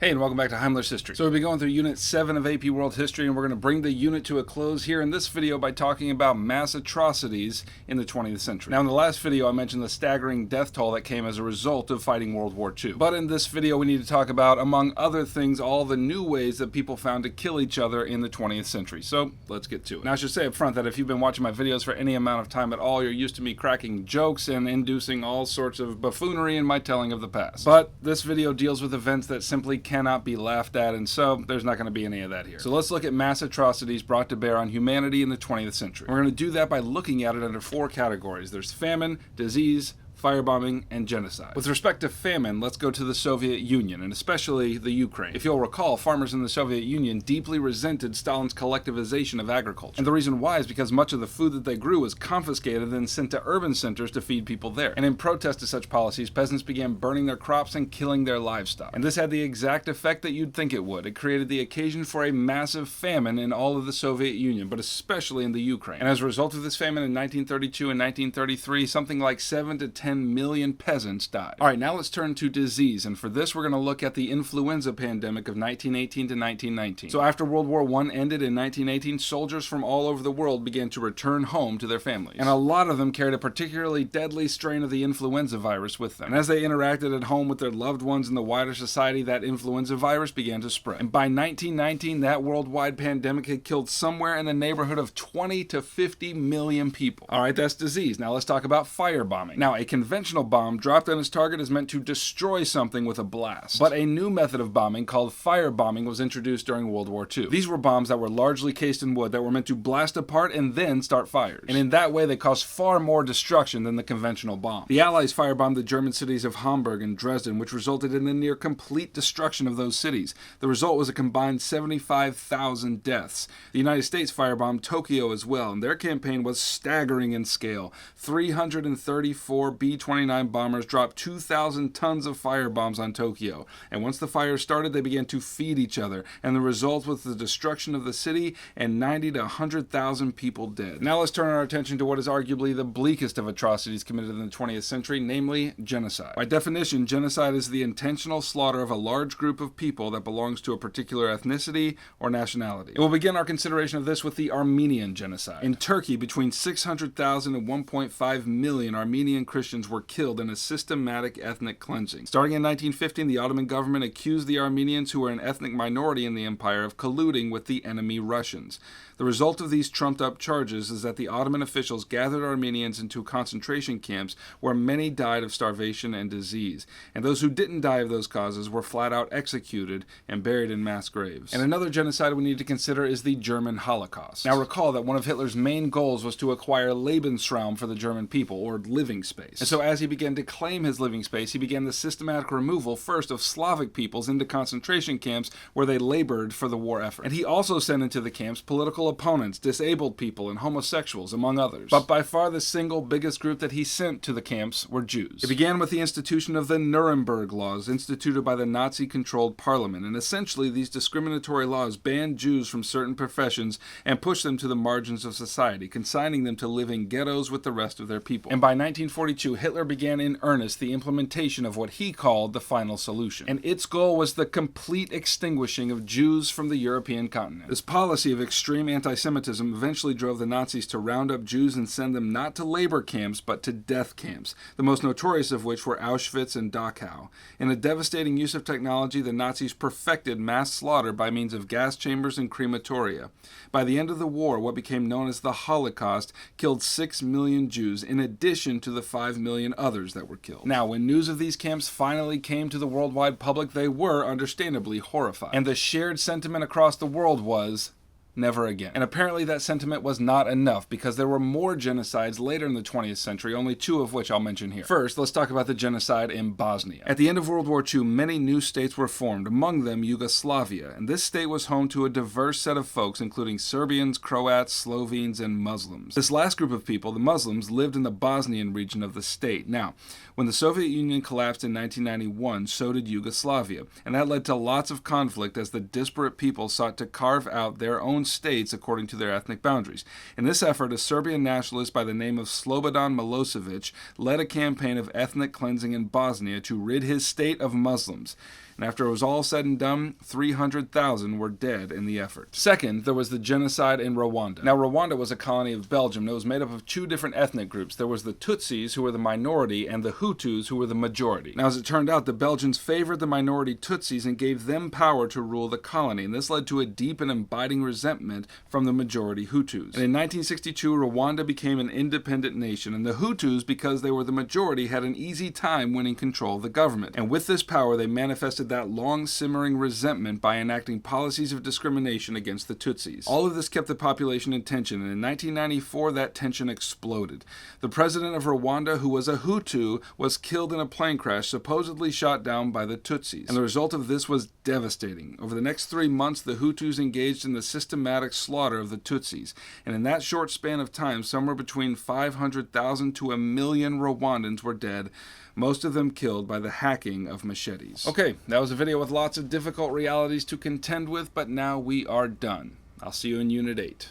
Hey, and welcome back to Heimler's History. So we'll be going through Unit 7 of AP World History, and we're going to bring the unit to a close here in this video by talking about mass atrocities in the 20th century. Now, in the last video, I mentioned the staggering death toll that came as a result of fighting World War II. But in this video, we need to talk about, among other things, all the new ways that people found to kill each other in the 20th century. So let's get to it. Now, I should say up front that if you've been watching my videos for any amount of time at all, you're used to me cracking jokes and inducing all sorts of buffoonery in my telling of the past. But this video deals with events that simply cannot be laughed at, and so there's not going to be any of that here. So let's look at mass atrocities brought to bear on humanity in the 20th century. We're going to do that by looking at it under four categories. There's famine, disease, firebombing, and genocide. With respect to famine, let's go to the Soviet Union, and especially the Ukraine. If you'll recall, farmers in the Soviet Union deeply resented Stalin's collectivization of agriculture. And the reason why is because much of the food that they grew was confiscated and sent to urban centers to feed people there. And in protest to such policies, peasants began burning their crops and killing their livestock. And this had the exact effect that you'd think it would. It created the occasion for a massive famine in all of the Soviet Union, but especially in the Ukraine. And as a result of this famine in 1932 and 1933, something like 7 to 10 million peasants died. Alright, now let's turn to disease, and for this we're going to look at the Influenza Pandemic of 1918 to 1919. So after World War I ended in 1918, soldiers from all over the world began to return home to their families. And a lot of them carried a particularly deadly strain of the influenza virus with them. And as they interacted at home with their loved ones in the wider society, that influenza virus began to spread. And by 1919, that worldwide pandemic had killed somewhere in the neighborhood of 20 to 50 million people. Alright, that's disease. Now let's talk about firebombing. Now, a conventional bomb dropped on its target is meant to destroy something with a blast. But a new method of bombing called firebombing was introduced during World War II. These were bombs that were largely cased in wood that were meant to blast apart and then start fires. And in that way, they caused far more destruction than the conventional bomb. The Allies firebombed the German cities of Hamburg and Dresden, which resulted in the near complete destruction of those cities. The result was a combined 75,000 deaths. The United States firebombed Tokyo as well, and their campaign was staggering in scale. 334 B-29 bombers dropped 2,000 tons of firebombs on Tokyo. And once the fires started, they began to feed each other. And the result was the destruction of the city and 90 to 100,000 people dead. Now let's turn our attention to what is arguably the bleakest of atrocities committed in the 20th century, namely genocide. By definition, genocide is the intentional slaughter of a large group of people that belongs to a particular ethnicity or nationality. And we'll begin our consideration of this with the Armenian Genocide. In Turkey, between 600,000 and 1.5 million Armenian Christians were killed in a systematic ethnic cleansing. Starting in 1915, the Ottoman government accused the Armenians, who were an ethnic minority in the empire, of colluding with the enemy Russians. The result of these trumped-up charges is that the Ottoman officials gathered Armenians into concentration camps where many died of starvation and disease, and those who didn't die of those causes were flat-out executed and buried in mass graves. And another genocide we need to consider is the German Holocaust. Now recall that one of Hitler's main goals was to acquire Lebensraum for the German people, or living space. And so as he began to claim his living space, he began the systematic removal first of Slavic peoples into concentration camps where they labored for the war effort. And he also sent into the camps political opponents, disabled people, and homosexuals, among others. But by far the single biggest group that he sent to the camps were Jews. It began with the institution of the Nuremberg Laws, instituted by the Nazi-controlled parliament, and essentially these discriminatory laws banned Jews from certain professions and pushed them to the margins of society, consigning them to live in ghettos with the rest of their people. And by 1942, Hitler began in earnest the implementation of what he called the final solution. And its goal was the complete extinguishing of Jews from the European continent. This policy of extreme anti-Semitism eventually drove the Nazis to round up Jews and send them not to labor camps, but to death camps, the most notorious of which were Auschwitz and Dachau. In a devastating use of technology, the Nazis perfected mass slaughter by means of gas chambers and crematoria. By the end of the war, what became known as the Holocaust killed 6 million Jews, in addition to the 5 million others that were killed. Now, when news of these camps finally came to the worldwide public, they were understandably horrified. And the shared sentiment across the world was, never again. And apparently that sentiment was not enough, because there were more genocides later in the 20th century, only two of which I'll mention here. First, let's talk about the genocide in Bosnia. At the end of World War II, many new states were formed, among them Yugoslavia, and this state was home to a diverse set of folks, including Serbians, Croats, Slovenes, and Muslims. This last group of people, the Muslims, lived in the Bosnian region of the state. Now, when the Soviet Union collapsed in 1991, so did Yugoslavia, and that led to lots of conflict as the disparate people sought to carve out their own states according to their ethnic boundaries. In this effort, a Serbian nationalist by the name of Slobodan Milosevic led a campaign of ethnic cleansing in Bosnia to rid his state of Muslims. and after it was all said and done, 300,000 were dead in the effort. Second, there was the genocide in Rwanda. Now, Rwanda was a colony of Belgium, and it was made up of two different ethnic groups. There was the Tutsis, who were the minority, and the Hutus, who were the majority. Now, as it turned out, the Belgians favored the minority Tutsis and gave them power to rule the colony, and this led to a deep and abiding resentment from the majority Hutus. And in 1962, Rwanda became an independent nation, and the Hutus, because they were the majority, had an easy time winning control of the government. And with this power, they manifested that long-simmering resentment by enacting policies of discrimination against the Tutsis. All of this kept the population in tension, and in 1994, that tension exploded. The president of Rwanda, who was a Hutu, was killed in a plane crash, supposedly shot down by the Tutsis. And the result of this was devastating. Over the next 3 months, the Hutus engaged in the systematic slaughter of the Tutsis. And in that short span of time, somewhere between 500,000 to 1 million Rwandans were dead, most of them killed by the hacking of machetes. Okay, that was a video with lots of difficult realities to contend with, but now we are done. I'll see you in Unit 8.